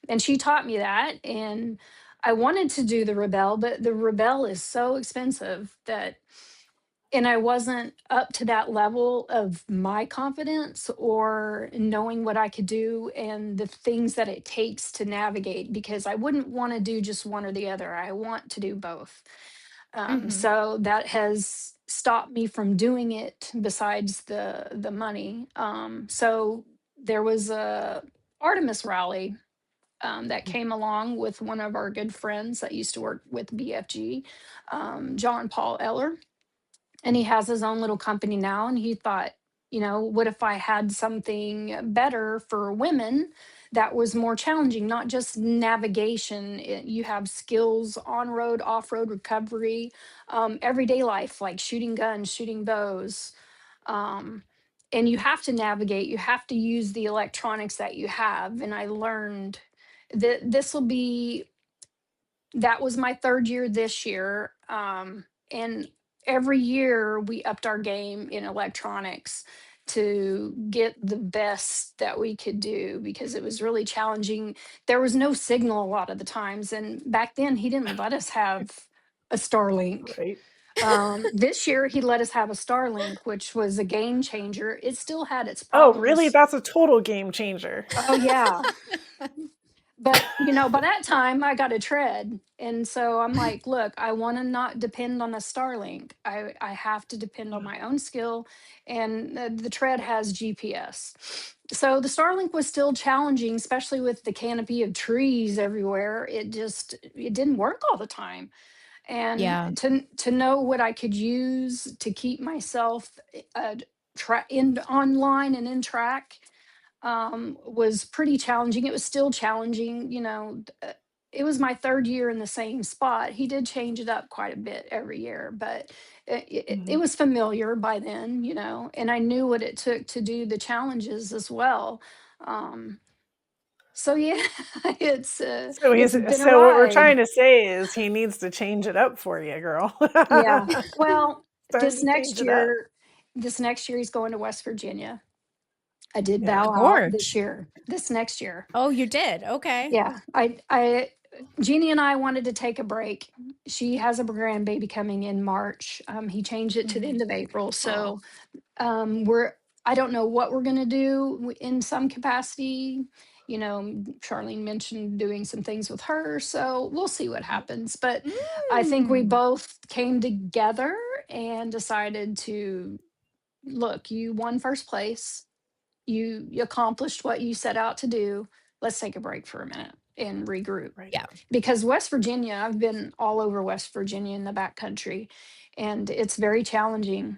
and she taught me that. And I wanted to do the Rebel, but the Rebel is so expensive that, and I wasn't up to that level of my confidence or knowing what I could do and the things that it takes to navigate, because I wouldn't want to do just one or the other. I want to do both. Hmm. So that has stopped me from doing it, besides the money. So there was a Artemis Rally that came along with one of our good friends that used to work with BFG, John Paul Eller, and he has his own little company now. And he thought, what if I had something better for women that was more challenging, not just navigation? You have skills on road, off road recovery, everyday life, like shooting guns, shooting bows. um, and you have to navigate, you have to use the electronics that you have. And I learned that that was my third year this year. And every year we upped our game in electronics to get the best that we could do, because it was really challenging. There was no signal a lot of the times. And back then, he didn't let us have a Starlink. Right. This year, he let us have a Starlink, which was a game changer. It still had its Oh, really? problems. That's a total game changer. Oh, yeah. But by that time I got a tread, and so I'm like, look, I want to not depend on the Starlink. I have to depend on my own skill, and the tread has GPS. So the Starlink was still challenging, especially with the canopy of trees everywhere. It didn't work all the time. And Yeah. to know what I could use to keep myself in online and in track, was pretty challenging. It was still challenging. It was my third year in the same spot. He did change it up quite a bit every year, but it Mhm. was familiar by then, and I knew what it took to do the challenges as well. Um, so yeah, it's been a So what we're trying ride. to say is he needs to change it up for you, girl. Yeah. Well, Time this to change next it up. year, this next year he's going to West Virginia. I did Yeah. bow out Gorge. this next year. Oh, you did. Okay. Yeah, Jeannie and I wanted to take a break. She has a grandbaby coming in March. He changed it to the end of April, so we're I don't know what we're gonna do in some capacity. You know, Charlene mentioned doing some things with her, so we'll see what happens. But I think we Mm. both came together and decided to look. You won first place. You accomplished what you set out to do. Let's take a break for a minute and regroup. Right. Yeah. Because West Virginia, I've been all over West Virginia in the back country, and it's very challenging.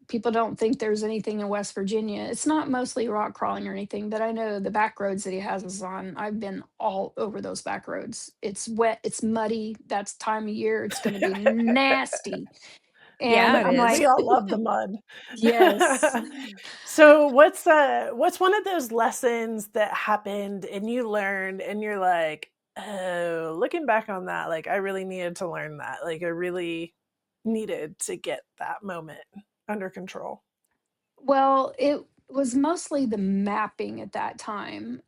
People don't think there's anything in West Virginia. It's not mostly rock crawling or anything, but I know the back roads that he has us on. I've been all over those back roads. It's wet, it's muddy. That's time of year. It's going to be nasty. And Yeah, it I'm is. We like, all love the mud. yes. So what's one of those lessons that happened and you learned and you're like, oh, looking back on that, like I really needed to learn that. Like I really needed to get that moment under control. Well, it was mostly the mapping at that time,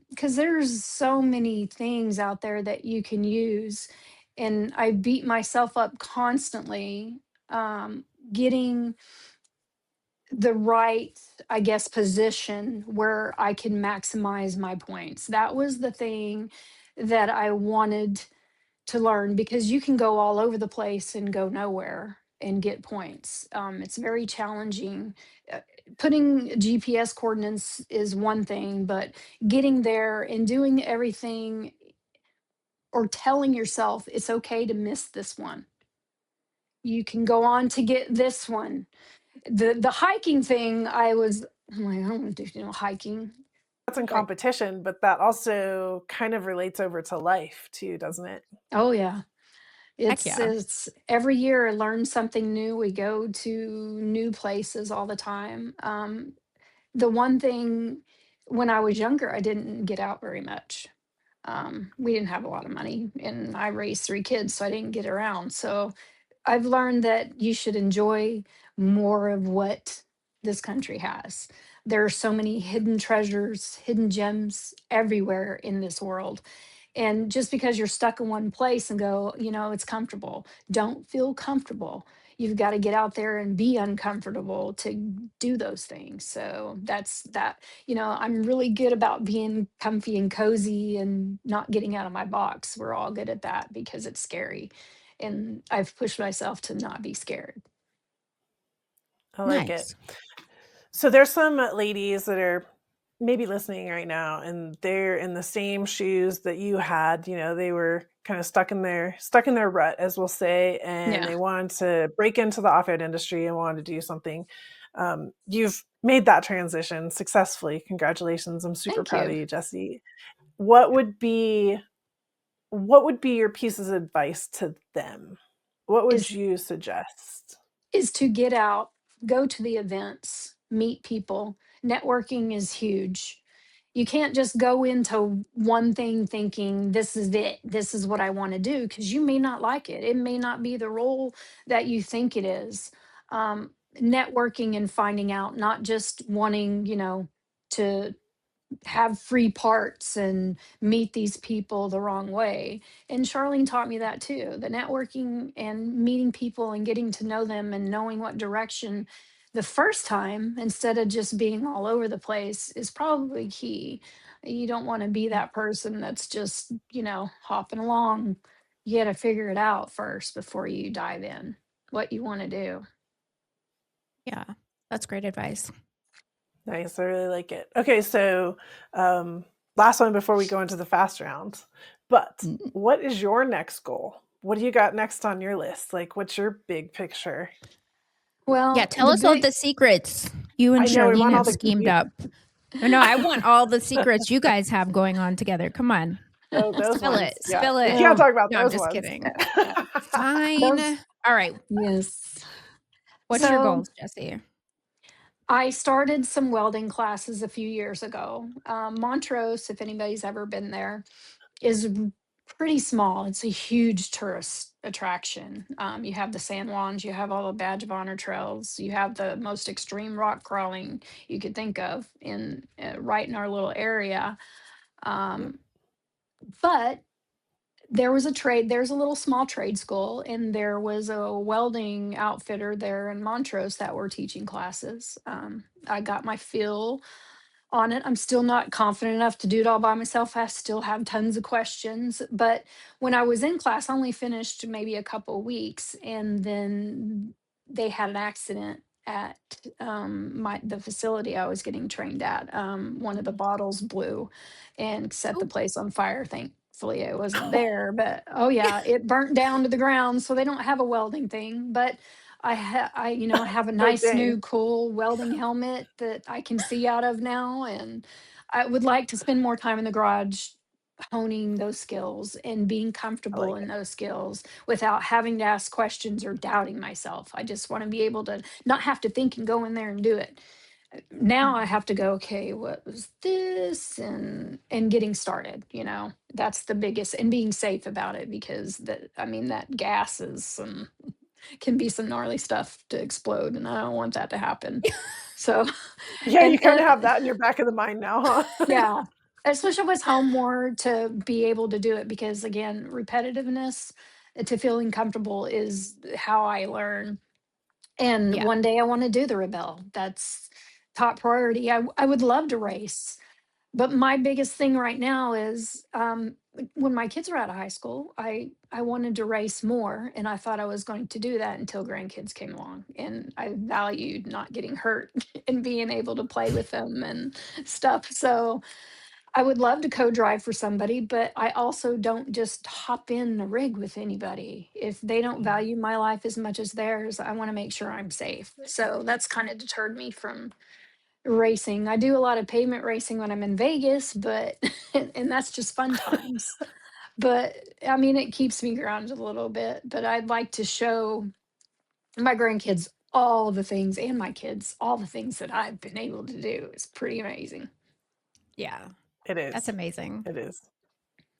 because there's so many things out there that you can use, and I beat myself up constantly, getting the right, I guess, position where I can maximize my points. That was the thing that I wanted to learn, because you can go all over the place and go nowhere and get points. It's very challenging. Putting GPS coordinates is one thing, but getting there and doing everything, or telling yourself it's okay to miss this one. You can go on to get this one. The hiking thing, I'm like, I don't want to do hiking. That's in Right. competition, but that also kind of relates over to life too, doesn't it? Oh yeah. Heck yeah. It's every year I learn something new. We go to new places all the time. The one thing, when I was younger, I didn't get out very much. We didn't have a lot of money, and I raised three kids, so I didn't get around. So I've learned that you should enjoy more of what this country has. There are so many hidden treasures, hidden gems everywhere in this world. And just because you're stuck in one place and go, it's comfortable, don't feel comfortable. You've got to get out there and be uncomfortable to do those things. So that's that. I'm really good about being comfy and cozy and not getting out of my box. We're all good at that because it's scary. And I've pushed myself to not be scared. I like it. Nice. So there's some ladies that are maybe listening right now and they're in the same shoes that you had. They were kind of stuck in their rut, as we'll say, and Yeah. they wanted to break into the off-road industry and wanted to do something. You've made that transition successfully. Congratulations. I'm super Thank proud you. of you, Jessy. What would be your pieces of advice to them? What would Is you suggest? is to get out, go to the events, meet people. Networking is huge. You can't just go into one thing thinking this is it, this is what I want to do, because you may not like it. It may not be the role that you think it is. Networking and finding out, not just wanting, to have free parts and meet these people the wrong way. And Charlene taught me that too. The networking and meeting people and getting to know them and knowing what direction the first time, instead of just being all over the place, is probably key. You don't want to be that person that's just, hopping along. You got to figure it out first before you dive in what you want to do. Yeah. That's great advice. Nice. I really like it. Okay, so last one before we go into the fast round. But Mm. what is your next goal? What do you got next on your list? Like, what's your big picture? Yeah, Well, tell us all the secrets you and I know we Charlene want all have the schemed goopy. up. No, I want all the secrets you guys have going on together. Come on. Oh, those Spill ones. it. Yeah, Spill we it. can't well, talk about No, I'm those just ones. kidding. Fine. those, All right. yes. What's your So goals, Jessy? I started some welding classes a few years ago. Montrose, if anybody's ever been there, is pretty small. It's a huge tourist attraction. You have the San Juans, you have all the Badge of Honor trails, you have the most extreme rock crawling you could think of in right in our little area. Yep. Um, but there's a little small trade school, and there was a welding outfitter there in Montrose that were teaching classes. I got my feel on it. I'm still not confident enough to do it all by myself. I still have tons of questions. But when I was in class, I only finished maybe a couple weeks, and then they had an accident at the facility I was getting trained at. One of the bottles blew and set the Oh, place on fire. Thankfully, it wasn't there, but oh yeah, it burnt down to the ground. So they don't have a welding thing, but I have a Oh, nice dang. new cool welding helmet that I can see out of now, and I would like to spend more time in the garage honing those skills and being I comfortable like in it. those skills without having to ask questions or doubting myself. I just want to be able to not have to think and go in there and do it. Now I mhm. have to go, okay, what was this? And getting started, that's the biggest, and being safe about it, because that gas is can be some gnarly stuff to explode, and I don't want that to happen. So, Yeah, you and kinda have that in your back of the mind now, huh? yeah, especially with home more, to be able to do it, because again, repetitiveness to feeling comfortable is how I learn. And Yeah. one day I want to do the rebel. That's top priority. I would love to race, but my biggest thing right now is, when my kids were out of high school, I wanted to race more, and I thought I was going to do that until grandkids came along, and I valued not getting hurt and being able to play with them and stuff. So I would love to co-drive for somebody, but I also don't just hop in a rig with anybody. If they don't Yeah. value my life as much as theirs, I want to make sure I'm safe. So that's kind of deterred me from racing. I do a lot of pavement racing when I'm in Vegas, but and that's just fun times. But I mean, it keeps me grounded a little bit. But I'd like to show my grandkids all the things, and my kids all the things that I've been able to do. It's pretty amazing. Yeah. It That's is. amazing. It is.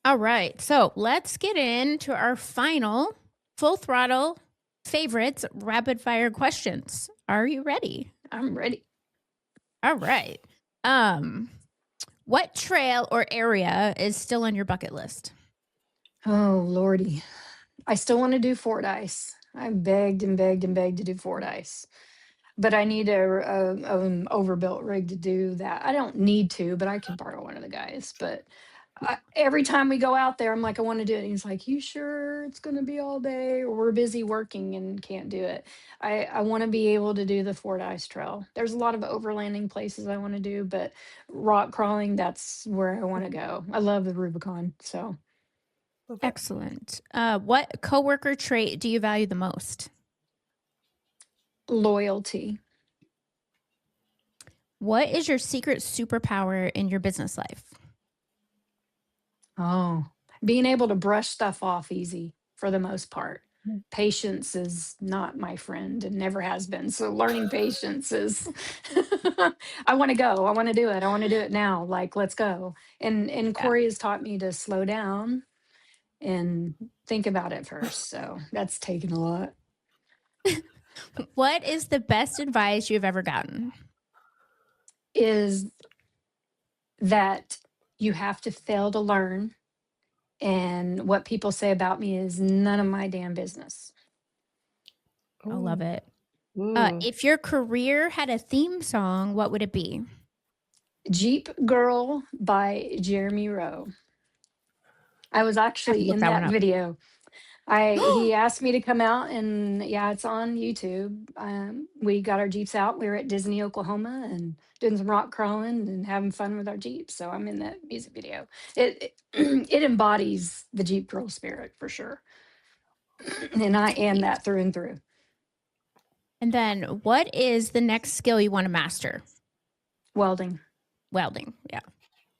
All right. So let's get into our final full throttle favorites rapid fire questions. Are you ready? I'm ready. All right. Um, what trail or area is still on your bucket list? Oh lordy, I still want to do Fordyce. I begged and begged and begged to do Fordyce, but I need a overbuilt rig to do that. I don't need to, but I could borrow one of the guys. But every time we go out there, I'm like, I want to do it. And he's like, you sure it's going to be all day? Or we're busy working and can't do it. I want to be able to do the Fordyce Trail. There's a lot of overlanding places I want to do, but rock crawling, that's where I want to go. I love the Rubicon. So Love it. Excellent. What coworker trait do you value the most? loyalty. What is your secret superpower in your business life? Oh, being able to brush stuff off easy for the most part. Mm. Patience is not my friend and never has been. So learning patience is I want to go. I want to do it. I want to do it now. Like, let's go. And Yeah. Corey has taught me to slow down and think about it first. So that's taken a lot. What is the best advice you've ever gotten? Is that you have to fail to learn, and what people say about me is none of my damn business. I love Ooh. it. Mm. If your career had a theme song, what would it be? Jeep Girl by Jeremy Rowe. I was I have to actually look in that one that up. video. He asked me to come out, and yeah, it's on YouTube. We got our Jeeps out. We were at Disney, Oklahoma, and doing some rock crawling and having fun with our Jeeps. So I'm in that music video. It embodies the Jeep Girl spirit for sure, and I am Sweet. that through and through. And then, what is the next skill you want to master? Welding. Welding. Yeah.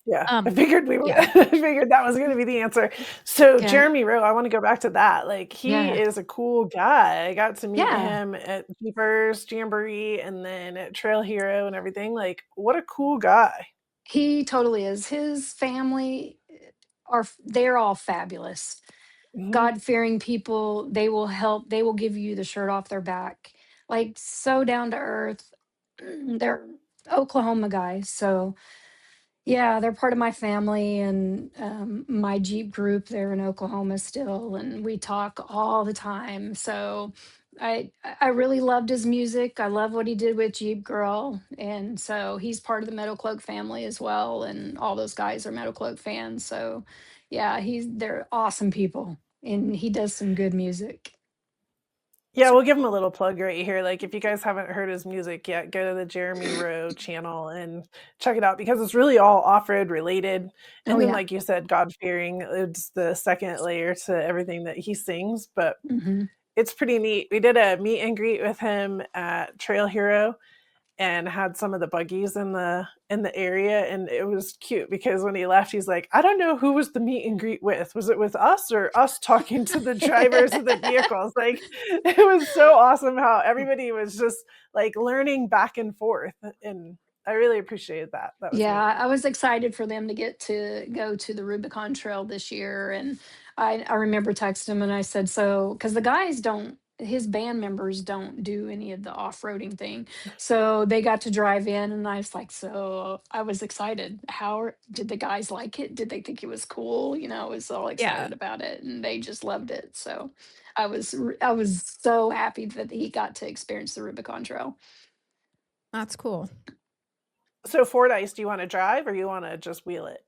Yeah, I figured we were Yeah. I figured that was gonna be the answer. So, Yeah. Jeremy Rowe, I wanna go back to that, like, he Yeah. is a cool guy. I got to meet Yeah. him at Jeepers Jamboree and then at Trail Hero and everything, like, what a cool guy. He totally is. His family they're all fabulous. Mhm. God-fearing people, they will help, they will give you the shirt off their back. Like, so down to earth. They're Oklahoma guys, so yeah, they're part of my family and my Jeep group. They're in Oklahoma still, and we talk all the time. So I really loved his music. I love what he did with JeepGirl, and so he's part of the Metalcloak family as well. And all those guys are Metalcloak fans. So yeah, they're awesome people, and he does some good music. Yeah, we'll give him a little plug right here. Like, if you guys haven't heard his music yet, go to the Jeremy Rowe channel and check it out because it's really all off-road related. Oh And then, yeah. like you said, God-fearing, it's the second layer to everything that he sings, but Hmm. it's pretty neat. We did a meet and greet with him at Trail Hero and had some of the buggies in the area, and it was cute because when he left he's like, I don't know who was the meet and greet with, was it with us or us talking to the drivers of the vehicles? Like, it was so awesome how everybody was just like learning back and forth, and I really appreciated that. That was Yeah, neat. I was excited for them to get to go to the Rubicon Trail this year, and I remember texting him and I said, so because the guys don't, his band members don't do any of the off-roading thing, so they got to drive in, and I was like, so I was excited. Did the guys like it? Did they think it was cool? I was all Yeah, excited about it, and they just loved it. So I was so happy that he got to experience the Rubicon Trail. that's cool. So Ford Ice, do you want to drive or you want to just wheel it?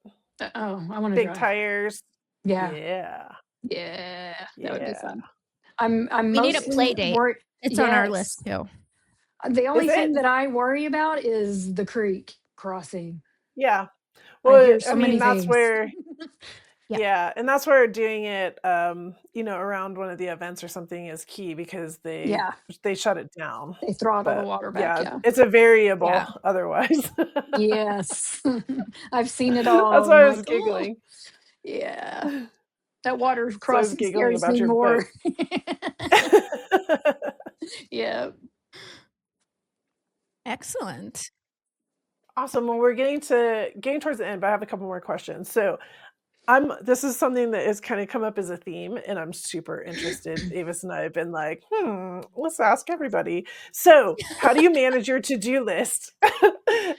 Oh, I want to Big drive. tires. Yeah. Yeah. Yeah, that would be Yeah. fun. I'm We need a mostly play date. worried. It's on our list Yes. too. The Is only it? thing that I worry about is the creek crossing. Yeah. I Well, hear I so mean, many that's things. where Yeah. yeah, and that's where doing it, around one of the events or something is key because Yeah, they shut it down. they throttle the But water back, yeah, yeah. it's a variable Yeah. otherwise. Yes. I've seen it That's all. why I'm I was like, "Oh, giggling. yeah." That water So I was crossing giggling scares about me your boat. more. Yeah. Excellent. Awesome. Well, we're getting towards the end, but I have a couple more questions. So this is something that has kind of come up as a theme, and I'm super interested. Avis and I have been like, let's ask everybody. So, how do you manage your to-do list?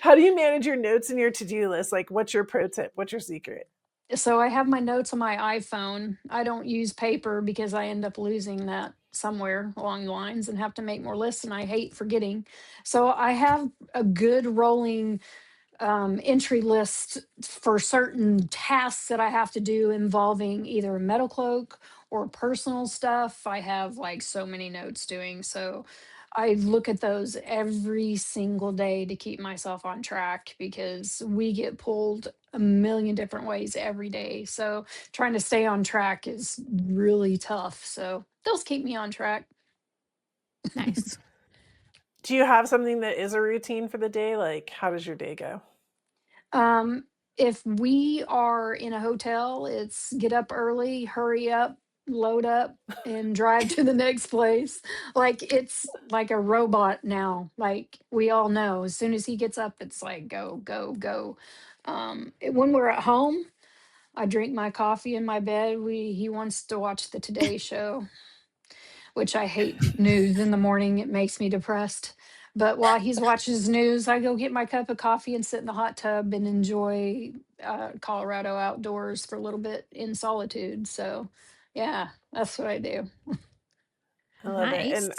How do you manage your notes in your to-do list? Like, what's your pro tip? What's your secret? So I have my notes on my iPhone. I don't use paper because I end up losing that somewhere along the lines and have to make more lists, and I hate forgetting. So I have a good rolling entry list for certain tasks that I have to do involving either metal cloak or personal stuff. I have like so many notes doing. So I look at those every single day to keep myself on track because we get pulled a million different ways every day. So trying to stay on track is really tough. So those keep me on track. Nice. Do you have something that is a routine for the day? Like, how does your day go? Um, if we are in a hotel, it's get up early, hurry up, load up, and drive to the next place. Like it's like a robot now. Like we all know, as soon as he gets up, it's like go, go, go. When we're at home, I drink my coffee in my bed. He wants to watch the Today Show, which I hate news in the morning. It makes me depressed. But while he's watching his news, I go get my cup of coffee and sit in the hot tub and enjoy Colorado outdoors for a little bit in solitude. So, yeah, that's what I do. I love it. Nice.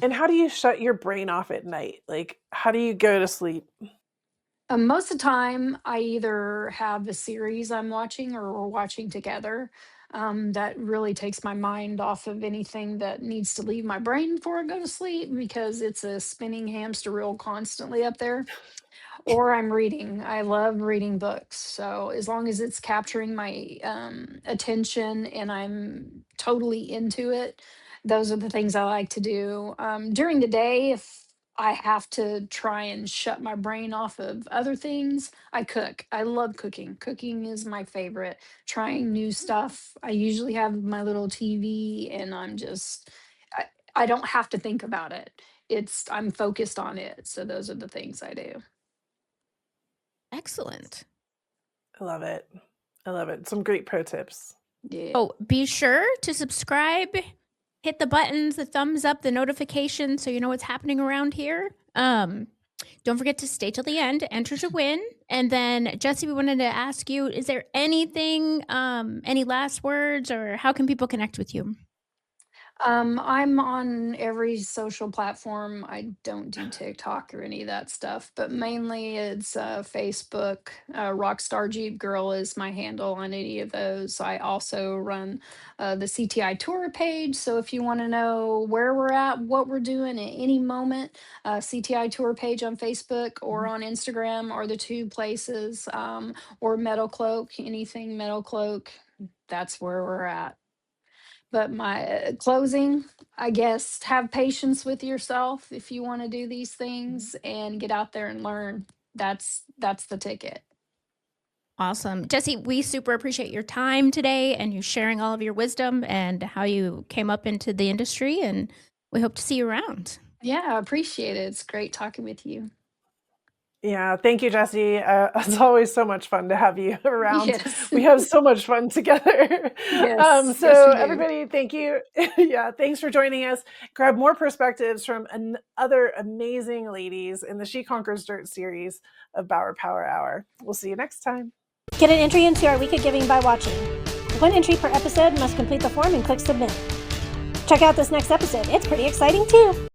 And how do you shut your brain off at night? Like, how do you go to sleep? Most of the time, I either have a series I'm watching or we're watching together. That really takes my mind off of anything that needs to leave my brain before I go to sleep because it's a spinning hamster wheel constantly up there. Or I'm reading. I love reading books. So as long as it's capturing my attention and I'm totally into it, those are the things I like to do. During the day, if I have to try and shut my brain off of other things, I cook. I love cooking. Cooking is my favorite. Trying new stuff. I usually have my little TV and I, I don't have to think about it. I'm focused on it. So those are the things I do. Excellent. I love it. I love it. Some great pro tips. Yeah. Oh, be sure to subscribe, hit the buttons, the thumbs up, the notifications so you know what's happening around here. Don't forget to stay till the end, enter to win. And then, Jessy, we wanted to ask you, is there anything, any last words, or how can people connect with you? I'm on every social platform. I don't do TikTok or any of that stuff, but mainly it's Facebook. Rockstar JeepGirl is my handle on any of those. I also run the CTI Tour page. So if you want to know where we're at, what we're doing at any moment, CTI Tour page on Facebook or on Instagram are the two places, or Metalcloak, anything Metalcloak, that's where we're at. But my closing, I guess, have patience with yourself if you want to do these things and get out there and learn. That's the ticket. Awesome. Jessy, we super appreciate your time today and you sharing all of your wisdom and how you came up into the industry, and we hope to see you around. Yeah, I appreciate it. It's great talking with you. Yeah, thank you, Jessy. It's always so much fun to have you around. Yes. We have so much fun together. Yes. So Yes, we do. everybody, thank you. Yeah, thanks for joining us. Grab more perspectives from other amazing ladies in the She Conquers Dirt series of Bower Power Hour. We'll see you next time. Get an entry into our week of giving by watching. One entry per episode, must complete the form and click submit. Check out this next episode. It's pretty exciting too.